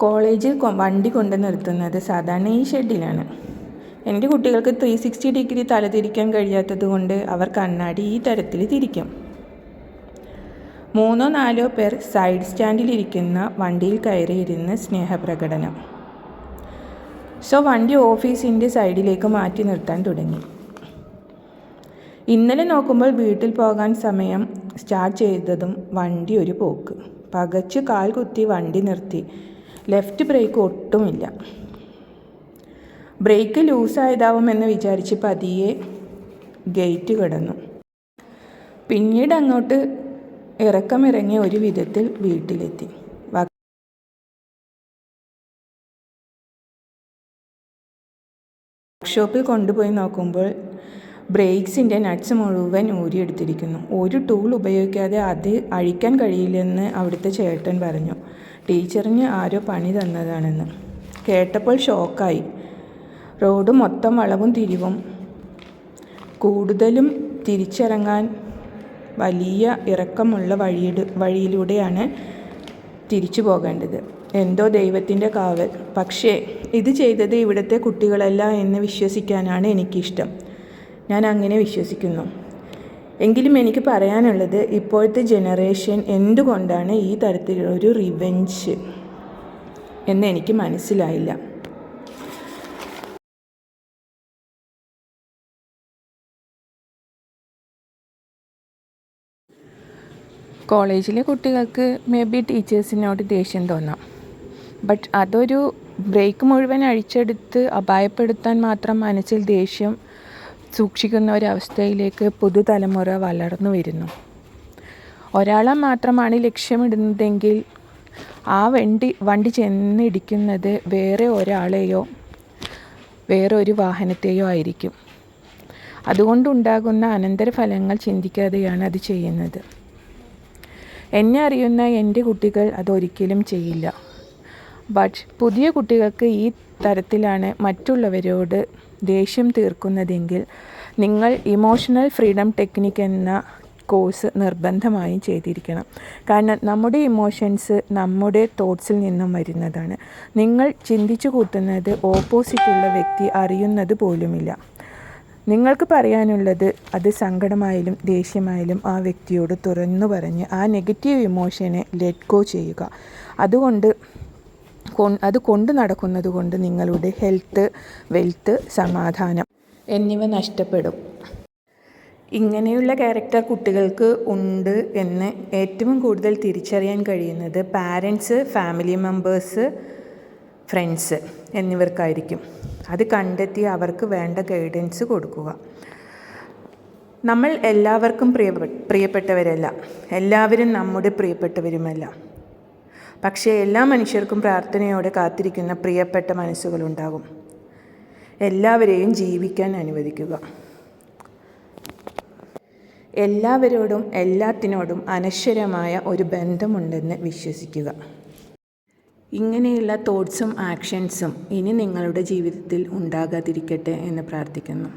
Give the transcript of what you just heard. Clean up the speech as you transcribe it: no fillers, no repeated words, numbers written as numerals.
കോളേജിൽ വണ്ടി കൊണ്ട് നിർത്തുന്നത് സാധാരണ ഈ ഷെഡിലാണ്. എൻ്റെ കുട്ടികൾക്ക് 360 ഡിഗ്രി തല തിരിക്കാൻ കഴിയാത്തത് കൊണ്ട് അവർ കണ്ണാടി ഈ തരത്തിൽ തിരിക്കും. 3-4 പേർ സൈഡ് സ്റ്റാൻഡിലിരിക്കുന്ന വണ്ടിയിൽ കയറിയിരുന്ന് സ്നേഹപ്രകടനം. വണ്ടി ഓഫീസിൻ്റെ സൈഡിലേക്ക് മാറ്റി നിർത്താൻ തുടങ്ങി. ഇന്നലെ നോക്കുമ്പോൾ വീട്ടിൽ പോകാൻ സമയം സ്റ്റാർട്ട് ചെയ്തതും വണ്ടി ഒരു പോക്ക്. പകച്ച് കാൽ കുത്തി വണ്ടി നിർത്തി. ലെഫ്റ്റ് ബ്രേക്ക് ഒട്ടുമില്ല. ബ്രേക്ക് ലൂസായതാവുമെന്ന് വിചാരിച്ച് പതിയെ ഗേറ്റ് കടന്നു. പിന്നീട് അങ്ങോട്ട് ഇറക്കമിറങ്ങി ഒരു വിധത്തിൽ വീട്ടിലെത്തി. വർക്ക്ഷോപ്പിൽ കൊണ്ടുപോയി നോക്കുമ്പോൾ ബ്രേക്സിൻ്റെ നട്ട്സ് മുഴുവൻ ഊരിയെടുത്തിരിക്കുന്നു. ഒരു ടൂൾ ഉപയോഗിക്കാതെ അത് അഴിക്കാൻ കഴിയില്ലെന്ന് അവിടുത്തെ ചേട്ടൻ പറഞ്ഞു. ടീച്ചറിന് ആരോ പണി തന്നതാണെന്ന് കേട്ടപ്പോൾ ഷോക്കായി. റോഡ് മൊത്തം വളവും തിരിവും. കൂടുതലും തിരിച്ചിറങ്ങാൻ വലിയ ഇറക്കമുള്ള വഴിയിലൂടെയാണ് തിരിച്ചു പോകേണ്ടത്. എന്തോ ദൈവത്തിൻ്റെ കാവൽ. പക്ഷേ ഇത് ചെയ്തത് ഇവിടുത്തെ കുട്ടികളല്ല എന്ന് വിശ്വസിക്കാനാണ് എനിക്കിഷ്ടം. ഞാൻ അങ്ങനെ വിശ്വസിക്കുന്നു. എങ്കിലും എനിക്ക് പറയാനുള്ളത്, ഇപ്പോഴത്തെ ജനറേഷൻ എന്തുകൊണ്ടാണ് ഈ തരത്തിലൊരു റിവെഞ്ച് എന്ന് എനിക്ക് മനസ്സിലായില്ല. കോളേജിലെ കുട്ടികൾക്ക് മേ ബി ടീച്ചേഴ്സിനോട് ദേഷ്യം തോന്നാം. ബട്ട് അതൊരു ബ്രേക്ക് മുഴുവൻ അഴിച്ചെടുത്ത് അപായപ്പെടുത്താൻ മാത്രം മനസ്സിൽ ദേഷ്യം സൂക്ഷിക്കുന്ന ഒരവസ്ഥയിലേക്ക് പുതുതലമുറ വളർന്നു വരുന്നു. ഒരാളെ മാത്രമാണ് ലക്ഷ്യമിടുന്നതെങ്കിൽ ആ വണ്ടി ചെന്നിടിക്കുന്നത് വേറെ ഒരാളെയോ വേറെ ഒരു വാഹനത്തെയോ ആയിരിക്കും. അതുകൊണ്ടുണ്ടാകുന്ന അനന്തരഫലങ്ങൾ ചിന്തിക്കാതെയാണ് അത് ചെയ്യുന്നത്. എന്നെ അറിയുന്ന എൻ്റെ കുട്ടികൾ അതൊരിക്കലും ചെയ്യില്ല. ബട്ട് പുതിയ കുട്ടികൾക്ക് ഈ തരത്തിലാണ് മറ്റുള്ളവരോട് ദേഷ്യം തീർക്കുന്നതെങ്കിൽ നിങ്ങൾ ഇമോഷണൽ ഫ്രീഡം ടെക്നിക്ക് എന്ന കോഴ്സ് നിർബന്ധമായും ചെയ്തിരിക്കണം. കാരണം നമ്മുടെ ഇമോഷൻസ് നമ്മുടെ തോട്ട്സിൽ നിന്നും വരുന്നതാണ്. നിങ്ങൾ ചിന്തിച്ചു കൂട്ടുന്നത് ഓപ്പോസിറ്റുള്ള വ്യക്തി അറിയുന്നത് പോലുമില്ല. നിങ്ങൾക്ക് പറയാനുള്ളത് അത് സങ്കടമായാലും ദേഷ്യമായാലും ആ വ്യക്തിയോട് തുറന്നു പറഞ്ഞ് ആ നെഗറ്റീവ് ഇമോഷനെ ലെറ്റ് ഗോ ചെയ്യുക. അത് കൊണ്ട് നടക്കുന്നത് കൊണ്ട് നിങ്ങളുടെ ഹെൽത്ത്, വെൽത്ത്, സമാധാനം എന്നിവ നഷ്ടപ്പെടും. ഇങ്ങനെയുള്ള ക്യാരക്ടർ കുട്ടികൾക്ക് ഉണ്ട് എന്ന് ഏറ്റവും കൂടുതൽ തിരിച്ചറിയാൻ കഴിയുന്നത് പാരൻസ്, ഫാമിലി മെമ്പേഴ്സ്, ഫ്രണ്ട്സ് എന്നിവർക്കായിരിക്കും. അത് കണ്ടെത്തി അവർക്ക് വേണ്ട ഗൈഡൻസ് കൊടുക്കുക. നമ്മൾ എല്ലാവർക്കും പ്രിയപ്പെട്ടവരല്ല, എല്ലാവരും നമ്മുടെ പ്രിയപ്പെട്ടവരുമല്ല. പക്ഷേ എല്ലാ മനുഷ്യർക്കും പ്രാർത്ഥനയോടെ കാത്തിരിക്കുന്ന പ്രിയപ്പെട്ട മനസ്സുകളുണ്ടാകും. എല്ലാവരെയും ജീവിക്കാൻ അനുവദിക്കുക. എല്ലാവരോടും എല്ലാത്തിനോടും അനശ്വരമായ ഒരു ബന്ധമുണ്ടെന്ന് വിശ്വസിക്കുക. ഇങ്ങനെയുള്ള തോട്ട്സും ആക്ഷൻസും ഇനി നിങ്ങളുടെ ജീവിതത്തിൽ ഉണ്ടാകാതിരിക്കട്ടെ എന്ന് പ്രാർത്ഥിക്കുന്നു.